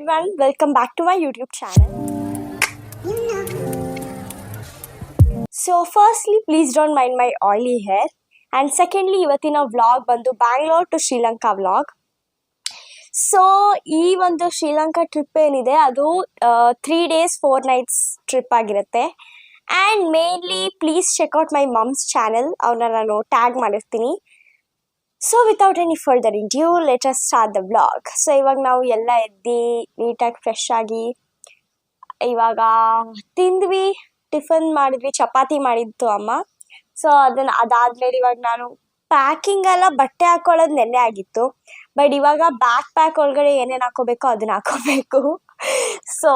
everyone, welcome back to my YouTube channel. So firstly, please don't mind my oily hair. And secondly, ಇವತ್ತಿನ vlog ಬಂದು Bangalore to Sri Lanka vlog. So ಈ ಒಂದು Sri Lanka trip ಏನಿದೆ ಅದು 3 days 4 nights trip ಆಗಿರುತ್ತೆ. And mainly please check out my mum's channel, ಅವ್ರನ್ನ ನಾನು tag ಮಾಡಿರ್ತೀನಿ. So without any further due let us start the vlog. So ಇವಾಗ ನಾವು ಎಲ್ಲ ಎದ್ದು ನೀಟಾಗಿ ಫ್ರೆಶ್ ಆಗಿ ಇವಾಗ ತಿಂದ್ವಿ, ಟಿಫನ್ ಮಾಡಿದ್ವಿ, ಚಪಾತಿ ಮಾಡಿತ್ತು ಅಮ್ಮ. ಸೊ ಅದಾದ್ಮೇಲೆ ಇವಾಗ ನಾನು ಪ್ಯಾಕಿಂಗ್ ಎಲ್ಲ ಬಟ್ಟೆ ಹಾಕೊಳ್ಳೋದು ನೆನ್ನೆ ಆಗಿತ್ತು. ಬಟ್ ಇವಾಗ ಬ್ಯಾಕ್ ಪ್ಯಾಕ್ ಒಳಗಡೆ ಏನೇನು ಹಾಕೋಬೇಕೋ ಅದನ್ನ ಹಾಕೋಬೇಕು. ಸೊ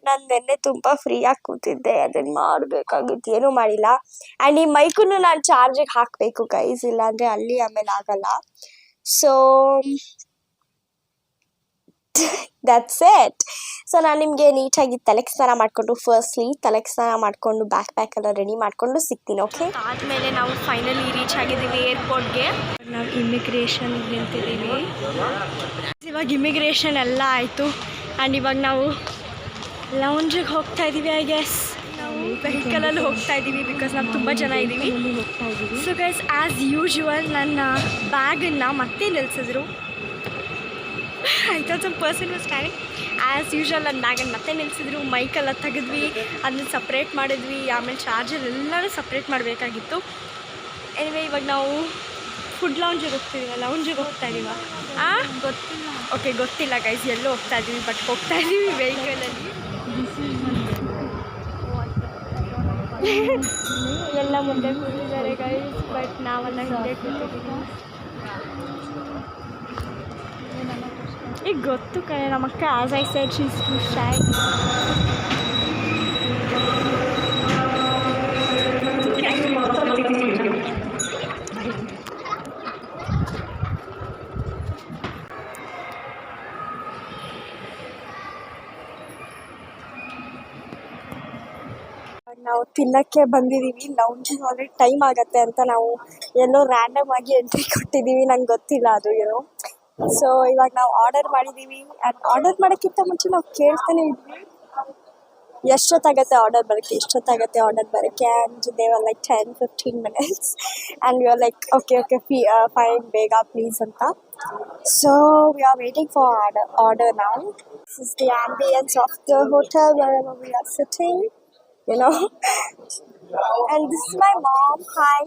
ನಾನು ನೆನ್ನೆ ತುಂಬ ಫ್ರೀಯಾಗಿ ಕೂತಿದ್ದೆ, ಅದನ್ನು ಮಾಡಬೇಕಾಗಿತ್ತು, ಏನೂ ಮಾಡಿಲ್ಲ. ಆ್ಯಂಡ್ ಈ ಮೈಕನ್ನು ನಾನು ಚಾರ್ಜಿಗೆ ಹಾಕಬೇಕು ಗೈಸ್, ಇಲ್ಲಾಂದರೆ ಅಲ್ಲಿ ಆಮೇಲೆ ಆಗಲ್ಲ. So that's it. ಸೊ ನಾನು ನಿಮಗೆ ನೀಟಾಗಿ ತಲೆಗೆ ಸ್ನಾನ ಮಾಡಿಕೊಂಡು ಫಸ್ಟ್ಲಿ ತಲೆಗೆ ಸ್ನಾನ ಮಾಡಿಕೊಂಡು ಬ್ಯಾಕ್ ಪ್ಯಾಕ್ ಎಲ್ಲ ರೆಡಿ ಮಾಡಿಕೊಂಡು ಸಿಗ್ತೀನಿ. ಓಕೆ, ಆದಮೇಲೆ ನಾವು ಫೈನಲಿ ರೀಚ್ ಆಗಿದ್ದೀವಿ ಏರ್ಪೋರ್ಟ್ಗೆ. ನಾವು ಇಮಿಗ್ರೇಷನ್ಗೆ ನಿಂತಿದ್ದೀವಿ. ಇವಾಗ ಇಮಿಗ್ರೇಷನ್ ಎಲ್ಲ ಆಯಿತು. ಆ್ಯಂಡ್ ಇವಾಗ ನಾವು ಲೌಂಜಿಗೆ ಹೋಗ್ತಾ ಇದ್ದೀವಿ. ಐ ಗೆಸ್ ನಾವು ವೆಹಿಕಲಲ್ಲಿ ಹೋಗ್ತಾ ಇದ್ದೀವಿ ಬಿಕಾಸ್ ನಾವು ತುಂಬ ಜನ ಇದ್ದೀವಿ. ಸೊ ಗೈಸ್, ಆ್ಯಸ್ ಯೂಶ್ವಲ್ ನನ್ನ ಬ್ಯಾಗನ್ನು ಮತ್ತೆ ನಿಲ್ಲಿಸಿದ್ರು. I thought some person was standing. As usual ನನ್ನ ಬ್ಯಾಗನ್ನು ಮತ್ತೆ ನಿಲ್ಲಿಸಿದ್ರು. ಮೈಕೆಲ್ಲ ತೆಗೆದ್ವಿ, ಅದನ್ನ ಸಪ್ರೇಟ್ ಮಾಡಿದ್ವಿ, ಆಮೇಲೆ ಚಾರ್ಜರ್ ಎಲ್ಲನೂ ಸಪ್ರೇಟ್ ಮಾಡಬೇಕಾಗಿತ್ತು. ಎನಿವೆ ಇವಾಗ ನಾವು ಫುಡ್ ಲೌಂಜಿಗೆ ಹೋಗ್ತಾ ಇದ್ದೀವ. ಗೊತ್ತಿಲ್ಲ. ಓಕೆ, ಗೊತ್ತಿಲ್ಲ ಗೈಸ್ ಎಲ್ಲೂ ಹೋಗ್ತಾ ಇದ್ದೀವಿ, ಬಟ್ ಹೋಗ್ತಾ ಇದ್ದೀವಿ ವೆಹಿಕಲಲ್ಲಿ. ಎಲ್ಲ ಮುಂದೆ ಕೂತಿದ್ದಾರೆ ಗೈಸ್, ಬಟ್ ನಾವೆಲ್ಲ ಹಿಂದೆ ಕೂತಿದ್ದೀವಿ. ಈಗ ಗೊತ್ತು ಕಣೆ, ನಮ್ಮ ಅಕ್ಕ as I said she is too shy. ನಾವು ತಿನ್ನಕ್ಕೆ ಬಂದಿದ್ದೀವಿ. ಲೌಂಜಿಗೆ ಆಲ್ರೆಡಿ ಟೈಮ್ ಆಗತ್ತೆ ಅಂತ ನಾವು ಎಲ್ಲೋ ರ್ಯಾಂಡಮ್ ಆಗಿ ಎಂಟ್ರಿ ಕೊಟ್ಟಿದ್ದೀವಿ, ನಂಗೆ ಗೊತ್ತಿಲ್ಲ ಅದು ಏನೋ. ಸೊ ಇವಾಗ ನಾವು ಆರ್ಡರ್ ಮಾಡಿದ್ದೀವಿ. ಆರ್ಡರ್ ಮಾಡೋಕ್ಕಿಂತ ಮುಂಚೆ ನಾವು ಕೇಳ್ತಾನೆ ಇದ್ವಿ ಎಷ್ಟೊತ್ತಾಗತ್ತೆ ಆರ್ಡರ್ ಬರೋಕ್ಕೆ. And they were like 10-15 minutes and we are like okay fine, ಬೇಗ ಪ್ಲೀಸ್ ಅಂತ. So we are waiting for order now. This is the ambience of the hotel wherever we are sitting, you know. And this is my mom. Hi.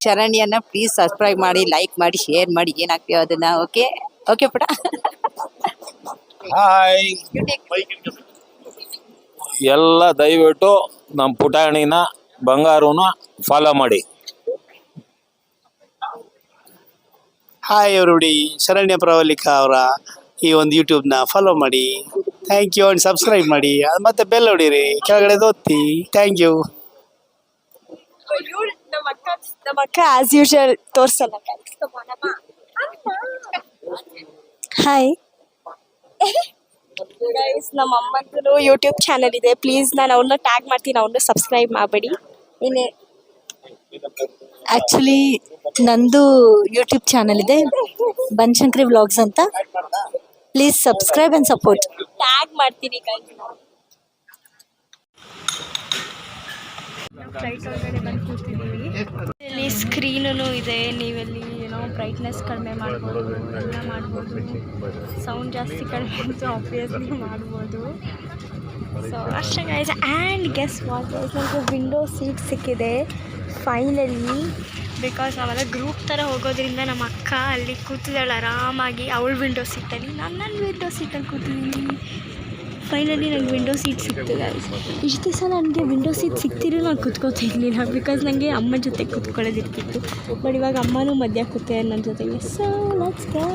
ಶರಣ್ಯನ please subscribe ಮಾಡಿ, like ಮಾಡಿ, share ಮಾಡಿ, ಏನಾಗ್ತೀವೋ ಅದನ್ನ. Okay okay ಪುಟ. Hi ಎಲ್ಲ, ದಯವಿಟ್ಟು ನಮ್ಮ ಪುಟಾಣಿನ ಬಂಗಾರನ ಫಾಲೋ ಮಾಡಿ. ಹಾಯ್ ಎವ್ರಿಬಡಿ, ಶರಣ್ಯ ಪ್ರವಲಿಕಾ ಅವರ ಈ ಒಂದು ಯೂಟ್ಯೂಬ್ನ ಫಾಲೋ ಮಾಡಿ. Thank you. ಆ್ಯಂಡ್ ಸಬ್ಸ್ಕ್ರೈಬ್ ಮಾಡಿ, ಮತ್ತೆ ಬೆಲ್ ಹೊಡೀರಿ, ಕೆಳಗಡೆ ಒತ್ತಿ. Thank you. ನಮ್ಮ ಅಕ್ಕ ಆಸ್ ಯೂಶುವಲ್ ತೋರ್ಸಲ್ಲ. ಹಾಯ್ ಗೈಸ್, ನಮ್ಮ ಅಮ್ಮಂದು ಯೂಟ್ಯೂಬ್ ಚಾನಲ್ ಇದೆ, ಪ್ಲೀಸ್ ನಾನು ಅವ್ರನ್ನ ಟ್ಯಾಗ್ ಮಾಡ್ತೀನಿ, ಅವ್ರನ್ನ ಸಬ್ಸ್ಕ್ರೈಬ್ ಮಾಡಬೇಡಿ. ಇನ್ನೇ ಆ್ಯಕ್ಚುಲಿ ನಂದು ಯೂಟ್ಯೂಬ್ ಚಾನಲ್ ಇದೆ, ಬನಶಂಕರಿ ವ್ಲಾಗ್ಸ್ ಅಂತ. Please subscribe and support. Tag ಮಾಡ್ತೀನಿ ಗೈಸ್. ಫ್ಲೈಟ್ ಒಳಗಡೆ ಬಂದು ಕೂತಿದ್ದೀವಿ. ಇಲ್ಲಿ ಸ್ಕ್ರೀನೂ ಇದೆ, ನೀವೆಲ್ಲಿ ಏನೋ ಬ್ರೈಟ್ನೆಸ್ ಕಡಿಮೆ ಮಾಡ್ಬೋದು, ಎಲ್ಲ ಮಾಡ್ಬೋದು. ಸೌಂಡ್ ಜಾಸ್ತಿ ಕಡಿಮೆ ಅಂತೂ ಆಬ್ವಿಯಸ್ಲಿ ಮಾಡ್ಬೋದು. ಸೊ ಅಷ್ಟೇ guys. And guess what guys, ನನಗೆ ವಿಂಡೋ ಸೀಟ್ ಸಿಕ್ಕಿದೆ ಫೈನಲಿ. ಬಿಕಾಸ್ ನಾವೆಲ್ಲ ಗ್ರೂಪ್ ಥರ ಹೋಗೋದ್ರಿಂದ ನಮ್ಮ ಅಕ್ಕ ಅಲ್ಲಿ ಕೂತಿದ್ದಾಳೆ ಆರಾಮಾಗಿ ಅವಳ ವಿಂಡೋ ಸೀಟಲ್ಲಿ, ನಾನು ನನ್ನ ವಿಂಡೋ ಸೀಟಲ್ಲಿ ಕೂತಿದ್ದೀನಿ. ಫೈನಲಿ ನನಗೆ ವಿಂಡೋ ಸೀಟ್ ಸಿಕ್ತು ಗೈಸ್. ಇಷ್ಟು ದಿವಸ ನನಗೆ ವಿಂಡೋ ಸೀಟ್ ಸಿಗ್ತಿರೋ ನಾನು ಕೂತ್ಕೋತಿರ್ಲಿಲ್ಲ, ಬಿಕಾಸ್ ನನಗೆ ಅಮ್ಮ ಜೊತೆ ಕೂತ್ಕೊಳ್ಳೋದಿರ್ತಿತ್ತು. ಬಟ್ ಇವಾಗ ಅಮ್ಮನೂ ಮಧ್ಯ ಕೂತಿದ್ದಾರೆ ನನ್ನ ಜೊತೆಗೆ. So let's go.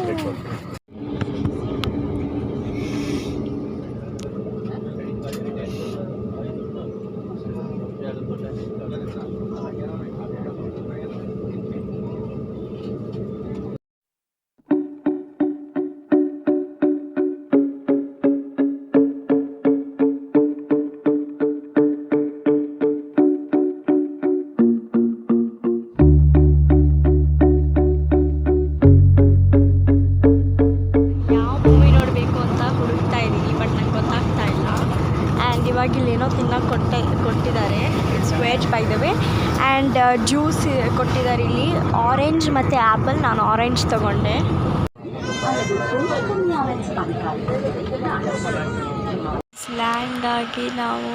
And juice ಕೊಟ್ಟಿದ್ದಾರೆ ಇಲ್ಲಿ, ಆರೆಂಜ್ ಮತ್ತು ಆ್ಯಪಲ್. ನಾನು ಆರೆಂಜ್ ತೊಗೊಂಡೆ. ಲ್ಯಾಂಡ್ ಆಗಿ ನಾವು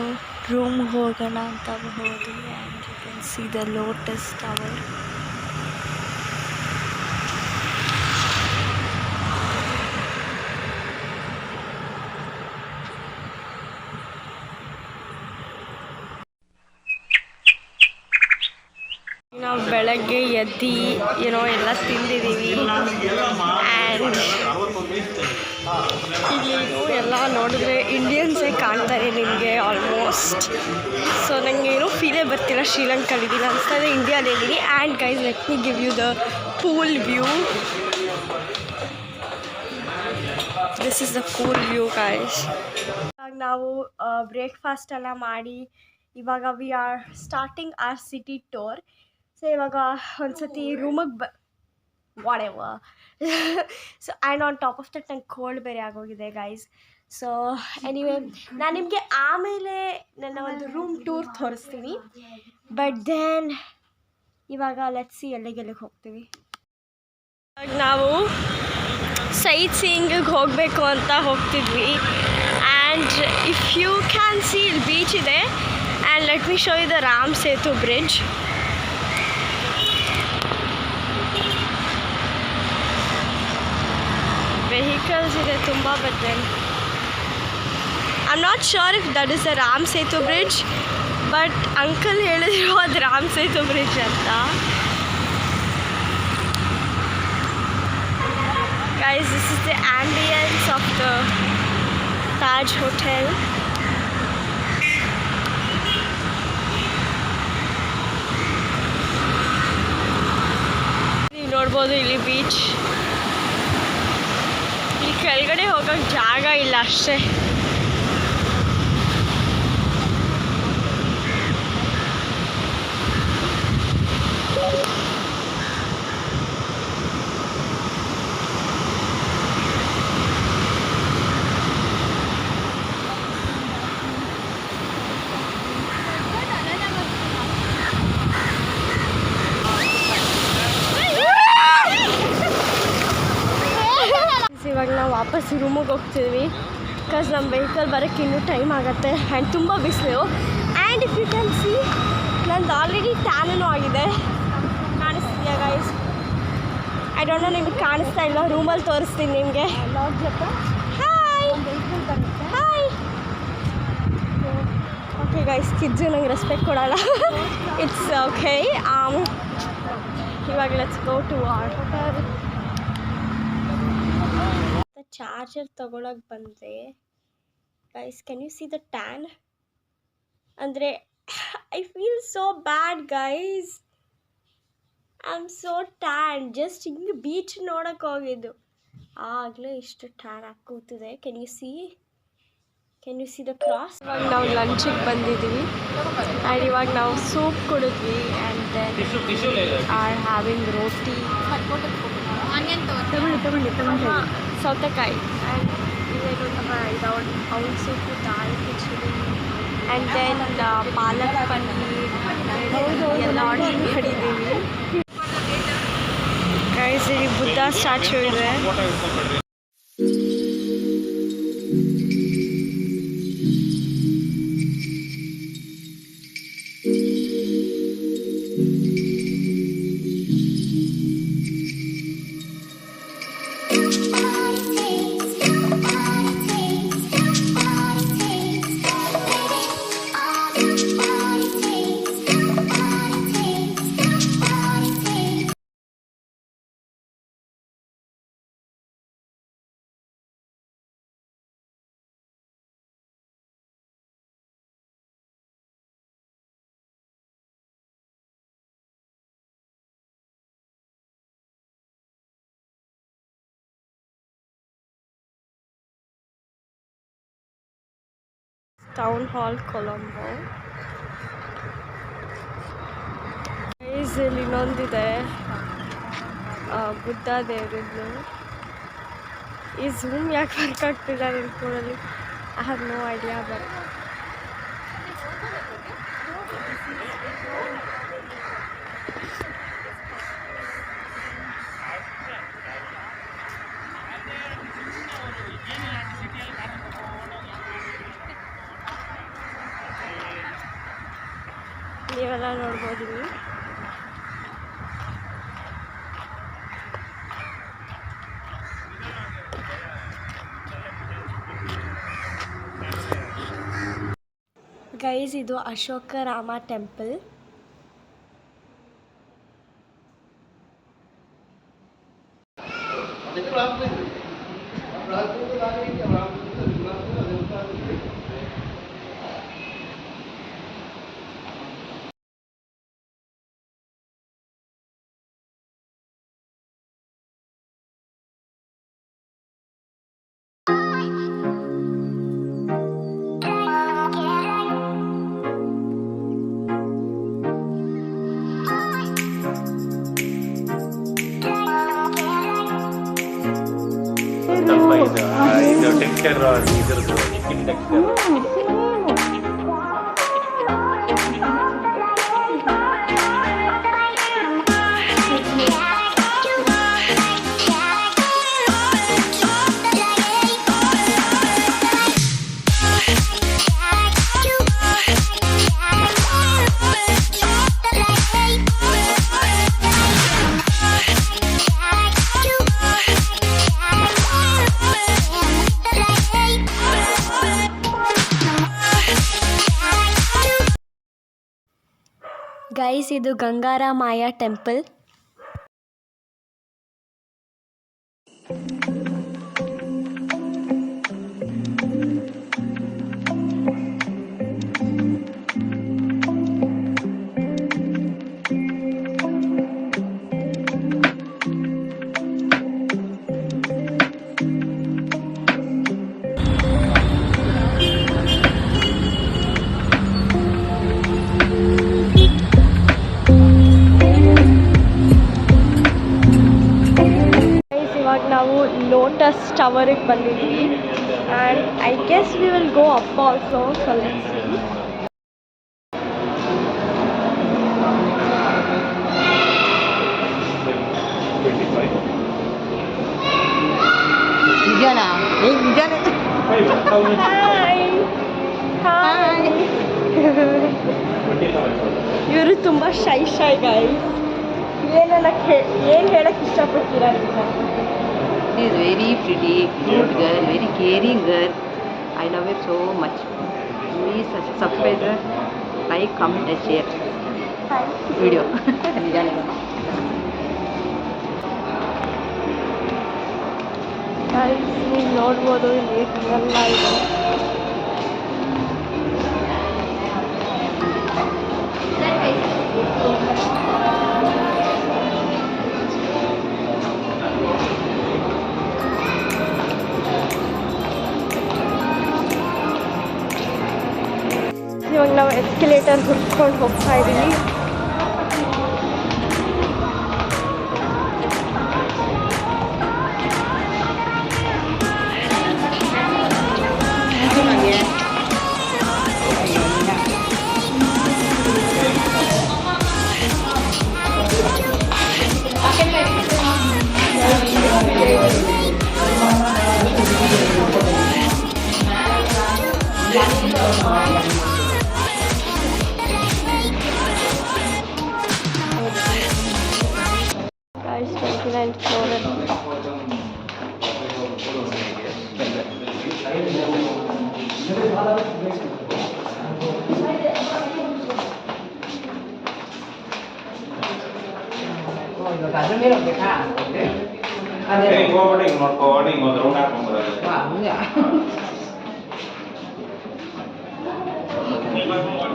ರೂಮ್ಗೆ ಹೋಗೋಣ ಅಂತ ಹೋದ್ವಿ. And you can see the lotus tower. ನಾವು ಬೆಳಗ್ಗೆ ಎದ್ದು ಎಲ್ಲ ತಿಂದಿದ್ದೀವಿ. ಆ್ಯಂಡ್ ಇಲ್ಲಿ ಎಲ್ಲ ನೋಡಿದ್ರೆ ಇಂಡಿಯನ್ಸೇ ಕಾಣ್ತಾರೆ ನಿಮಗೆ ಆಲ್ಮೋಸ್ಟ್. ಸೊ ನನಗೆ ಫೀಲೇ ಬರ್ತಿಲ್ಲ ಶ್ರೀಲಂಕಾಲಿದ್ದೀನಿ, ಅನಿಸ್ತಾ ಇದೆ ಇಂಡಿಯಾಲಿದ್ದೀನಿ. And guys, let me give you the pool view. This is the pool view guys. ಇವಾಗ ನಾವು ಬ್ರೇಕ್ಫಾಸ್ಟ್ ಎಲ್ಲ ಮಾಡಿ ಇವಾಗ we are starting our city tour. So ಇವಾಗ ಒಂದ್ಸತಿ ರೂಮಿಗೆ ವಾಡೆವ. So and on top of that ನಂಗೆ ಕೋಲ್ಡ್ ಬೇರೆ ಆಗೋಗಿದೆ ಗೈಸ್. ಸೊ ಎನಿವೇ, ನಾನು ನಿಮಗೆ ಆಮೇಲೆ ನನ್ನ ಒಂದು ರೂಮ್ ಟೂರ್ ತೋರಿಸ್ತೀನಿ. ಬಟ್ ದೆನ್ ಇವಾಗ ಲೆಟ್ಸ್ ಸಿ ಎಲ್ಲಿಗೆ ಹೋಗ್ತೀವಿ. ಇವಾಗ ನಾವು ಸೈಟ್ ಸೀಯಿಂಗಿಗೆ ಹೋಗಬೇಕು ಅಂತ ಹೋಗ್ತಿದ್ವಿ. And if you can see ಇಲ್ಲಿ ಬೀಚ್ ಇದೆ. And let me show you the Ram Setu bridge. Vehicles ಇದೆ ತುಂಬ. But then I am not sure if that is the Ram Setu bridge. But uncle ಹೇಳಿದ್ರು ಅದು ರಾಮ್ ಸೇತು ಬ್ರಿಡ್ಜ್ ಅಂತ. Guys, this is the ambience of the Taj Hotel. ನೀವು ನೋಡ್ಬೋದು ಇಲ್ಲಿ beach. ಇಲ್ಲಿ ಕೆಳಗಡೆ ಹೋಗೋಕ್ಕೆ ಜಾಗ ಇಲ್ಲ ಅಷ್ಟೇ. ಇವಾಗ ನಾವು ವಾಪಸ್ ರೂಮಿಗೆ ಹೋಗ್ತಿದ್ವಿ. ಬಿಕಾಸ್ ನಮ್ಮ ವೆಹಿಕಲ್ ಬರೋಕ್ಕೆ ಇನ್ನೂ ಟೈಮ್ ಆಗುತ್ತೆ. ಆ್ಯಂಡ್ ತುಂಬ ಬಿಸಿಲು. And if you can see, ನಂದು ಆಲ್ರೆಡಿ ಟ್ಯಾನೂ ಆಗಿದೆ. ಕಾಣಿಸ್ತೀಯಾ ಗೈಸ್? ಐ ಡೋಂಟ್ ನೋ, ನಿಮ್ಗೆ ಕಾಣಿಸ್ತಾ ಇಲ್ಲ. ರೂಮಲ್ಲಿ ತೋರಿಸ್ತೀನಿ ನಿಮಗೆ. Hi hi. Okay guys, kids ನಂಗೆ ರೆಸ್ಪೆಕ್ಟ್ ಕೊಡೋಲ್ಲ. It's okay. ಇವಾಗ let's go to our hotel. Charger ತೊಗೊಳಕ್ಕೆ ಬಂದರೆ guys, can you see the tan? ಅಂದರೆ I feel so bad guys. I am so tan. Just ಹಿಂಗೆ ಬೀಚ್ ನೋಡೋಕ್ಕೆ ಹೋಗಿದ್ದು, ಆಗಲೇ ಇಷ್ಟು ಟ್ಯಾನ್ ಆಗಿ ಕೂತಿದೆ. Can you see the cross? ಇವಾಗ ನಾವು ಲಂಚಿಗೆ ಬಂದಿದ್ದೀವಿ. ಆ್ಯಂಡ್ ಇವಾಗ ನಾವು ಸೂಪ್ ಕುಡಿದ್ವಿ. And then are having roti, ತಗೊಂಡು ಸೌತೆಕಾಯಿ. ಆ್ಯಂಡ್ ಇದೇನು ಅವ್ನ ಸೂಪು, ದಾಲ್ ಕಿಚಡಿ, ಆ್ಯಂಡ್ ದೆನ್ ಪಾಲಕ್ ಪನ್ನೀರ್ ಎಲ್ಲ ಆರ್ಡರ್ ಮಾಡಿದ್ದೀವಿ. ಗೈಸ್, ಇಲ್ಲಿ ಬುದ್ಧ ಸ್ಟ್ಯಾಚು ಇದೆ. Town hall Colombo. ಇಲ್ಲಿ ಇನ್ನೊಂದಿದೆ, ಬುದ್ಧ ದೇವರದ್ದು. ಈ ಝೂಮ್ ಯಾಕೆ ವರ್ಕ್ ಆಗ್ತಿಲ್ಲ ನನ್ನ ಫೋನಲ್ಲಿ? I have no idea. But ನೀವೆಲ್ಲ ನೋಡ್ಬೋದು ನೀವು. ಗೈಸ್ ಇದು ಅಶೋಕ ರಾಮ ಟೆಂಪಲ್. ಇದು ಟೆಕ್ಸ್ಚರ್ ಇದ್ರದ್ದು ಸ್ಕಿನ್ ಟೆಕ್ಸ್ಚರ್. ಗೈಸ್ ಇದು ಗಂಗಾರಾಮಾಯ ಟೆಂಪಲ್. ಇವಾಗ ನಾವು ಲೋಟಸ್ ಟವರಿಗೆ ಬಂದಿದ್ದೀವಿ and I guess we will go up also. So let's see. ನಿಜನಾ? ನಿಜಾನೇ. Hi hi. ಇವರು ತುಂಬ ಶೈ ಗೈಸ್. ಏನು ಹೇಳಕ್ಕೆ ಇಷ್ಟಪಡ್ತೀರಾ ನೀವು? She is very pretty, cute girl, very caring girl. I love her so much. Please subscribe her, like, comment and share video. Guys ನೀವು ನೋಡ್ಬೋದು ಇಲ್ಲಿ ಎಲ್ಲ ಇದೆ. ಇವಾಗ ನಾವು ಎಸ್ಕಲೇಟರ್ ಹುಡ್ಕೊಂಡು ಹೋಗ್ತಾ ಇದ್ದೀವಿ. Guys, 29th floor.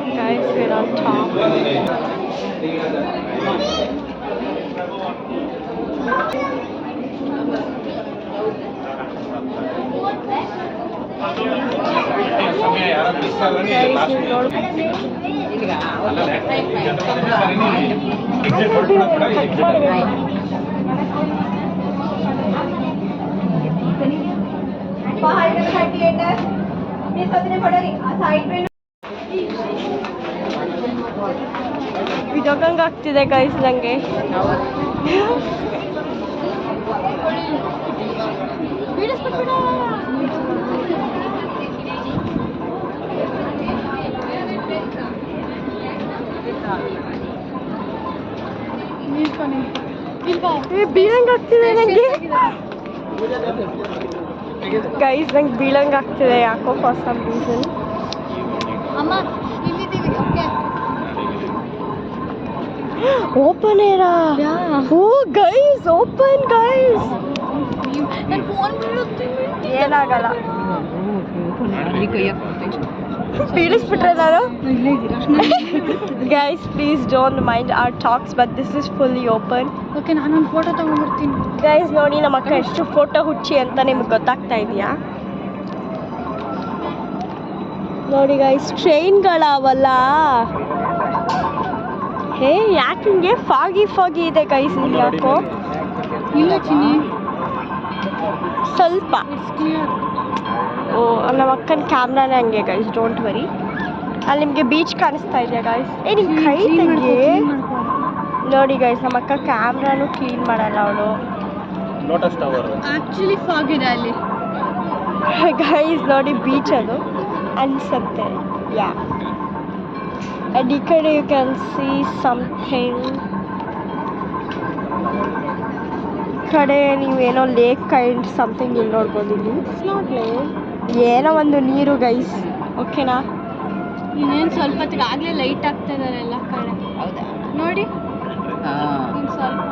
Guys, we're on top. ವಿಡಿಯೋಗಂಗೆ ಆಗ್ತಿದೆ ಗೈಸ್ ನನಗೆ. ಬೀಳಂಗ್ ಆಗ್ತಿದೆ ನನಗೆ ಗೈಸ್, ನಂಗೆ ಬೀಳಂಗ್ ಆಗ್ತಿದೆ ಯಾಕೋ ಫಾರ್ ಸಮ್ ರೀಸನ್. ಅಮ್ಮ ಇಲ್ಲಿದ್ದೀವಿ. ಓಕೆ ಓಪನ್ ಏರಾ? Oh guys, open guys. ನನ್ನ ಫೋನ್ ಬೀಳುತ್ತೆ. ಏನಾಗಲ್ಲ, ಅಲ್ಲಿ ಕೈ ಹಾಕ್ಬಿಡ್ತೀನಿ. ಬೀಳಿಸ್ಬಿಟ್ರೆ ನಾನು. Guys please don't mind our talks, but this is fully open. Okay, ನಾನೊಂದು ಫೋಟೋ ತಗೊಂಡ್ಬರ್ತೀನಿ. ಗೈಸ್ ನೋಡಿ, ನಮ್ಮ ಅಕ್ಕ ಎಷ್ಟು ಫೋಟೋ ಹುಚ್ಚಿ ಅಂತ ನಿಮ್ಗೆ ಗೊತ್ತಾಗ್ತಾ ಇದೆಯಾ? ನೋಡಿ ಗೈಸ್, ಟ್ರೈನ್ಗಳವಲ್ಲ. ಹೇ ಯಾಕೆ ಹಿಂಗೆ ಫಾಗಿ ಇದೆ ಗೈಸ್ ಇಲ್ಲಿ? ಯಾಕೋ ಇಲ್ಲ ಚಿನ್ನಿ, ಸ್ವಲ್ಪ. It's clear. ಓ, ನಮ್ಮ ಅಕ್ಕನ ಕ್ಯಾಮ್ರಾನೇ ಹಂಗೆ ಗೈಸ್, ಡೋಂಟ್ ವರಿ. ಅಲ್ಲಿ ನಿಮಗೆ ಬೀಚ್ ಕಾಣಿಸ್ತಾ ಇದೆಯಾ ಗೈಸ್? ನಿಮ್ಮ ಕೈ ತೆಗೆ. ನೋಡಿ ಗೈಸ್, ನಮ್ಮ ಅಕ್ಕ ಕ್ಯಾಮ್ರಾನು ಕ್ಲೀನ್ ಮಾಡಲ್ಲ ಅವಳು. Lotus tower. ಆ್ಯಕ್ಚುಲಿ ಫಾಗ್ ಇದೆ ಅಲ್ಲಿ. ಗೈಸ್ ನೋಡಿ, ಬೀಚ್ ಅದು ಅನ್ಸುತ್ತೆ. ಯಾ, and ಈ ಕಡೆ ಯು ಕ್ಯಾನ್ ಸಿ ಸಮಥಿಂಗ್. ಕಡೆ ನೀವೇನೋ ಲೇಕ್ ಕೈಂಡ್ ಸಮಥಿಂಗ್ ಇಲ್ಲಿ ನೋಡ್ಬೋದು. ಇಲ್ಲಿ ಇಟ್ಸ್ ನಾಟ್ ಲೇಕ್, ಏನೋ ಒಂದು ನೀರು ಗೈಸ್. ಓಕೆನಾ? ಇನ್ನೇನು ಸ್ವಲ್ಪ ಹೊತ್ತಿಗೆ ಆಗಲೇ ಲೈಟ್ ಆಗ್ತಾ ಇದ್ದಾರೆ ಎಲ್ಲ ಕಡೆ. ಹೌದಾ? ನೋಡಿ ಹಾಂ. ಇನ್ನು ಸ್ವಲ್ಪ.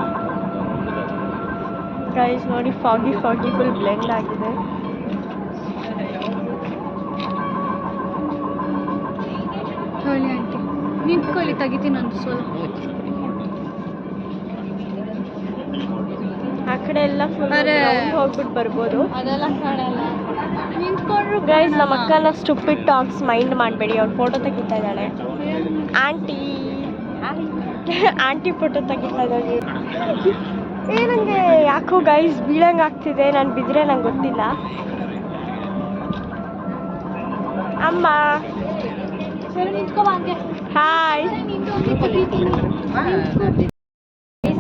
ಗೈಸ್ ನೋಡಿ, ಫಾಗಿ ಫುಲ್ ಬ್ಲೆಂಡ್ ಆಗಿದೆ. ಹೇಳಿ ಆಂಟಿ, ನಿಂತ್ಕೊಳ್ಳಿ, ತೆಗಿತೀನಿ ಒಂದು ಸ್ವಲ್ಪ. ಆ ಕಡೆ ಎಲ್ಲ ಫುಲ್ ಅರೆ. ಹೋಗ್ಬಿಟ್ಟು ಬರ್ಬೋದು. ಅದೆಲ್ಲ ಕಾಣಲ್ಲ, ನಿಂತ್ಕೊಂಡ್ರು. ಗೈಸ್, ನಮ್ಮ ಅಕ್ಕನ ಸ್ಟುಪಿಡ್ ಟಾಕ್ಸ್ ಮೈಂಡ್ ಮಾಡಬೇಡಿ. ಅವ್ರು ಫೋಟೋ ತೆಗಿತಾ ಇದ್ದಾಳೆ. ಆಂಟಿ ಫೋಟೋ ತೆಗಿತಾ ಇದ್ದಾಳೆ. ನನಗೆ ಯಾಕೋ ಗೈಸ್ ಬೀಳಂಗೆ ಆಗ್ತಿದೆ. ನಾನು ಬಿದ್ದರೆ ನಂಗೆ ಗೊತ್ತಿಲ್ಲ. ಅಮ್ಮ ಸರಿ ನಿಂತ್ಕೋ ಹಂಗೆ. ಹಾಯ್.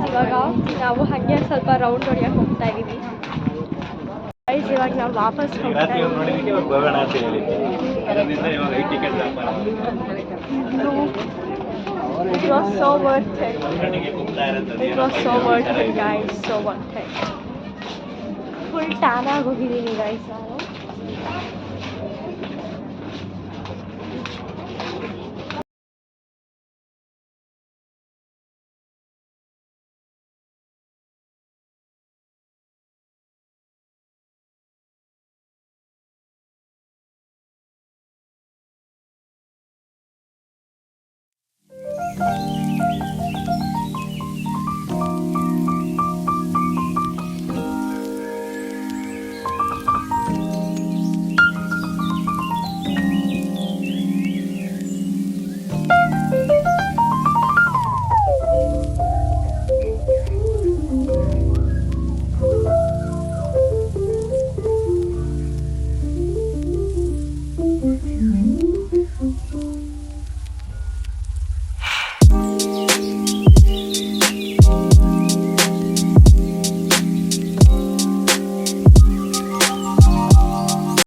ಇವಾಗ ನಾವು ಹಾಗೆ ಸ್ವಲ್ಪ ರೌಂಡ್ ಹೊಡಿಯೋಕೆ ಹೋಗ್ತಾ ಇದೀವಿ ಗೈಸ್. ಇವಾಗ ನಾವು ವಾಪಸ್ ಹೋಗ್ತಾ ರಾತ್ರಿ ಇದೀವಿ. ನೋಡಿದಕ್ಕೆ ಇವಾಗ ಹೋಗೋಣ ಅಂತ ಹೇಳಿದ್ದೆ. ಅದರಿಂದ ಇವಾಗ ಈ ticket It was so worth it. ಕಣ್ಣಿಗೆ ಕುಗ್ತಾ ಇರುತ್ತೆ. It was so worth it guys, so worth it. Full tan ಆಗೋಗಿದ್ದೀನಿ ಗೈಸ್ ನಾನು.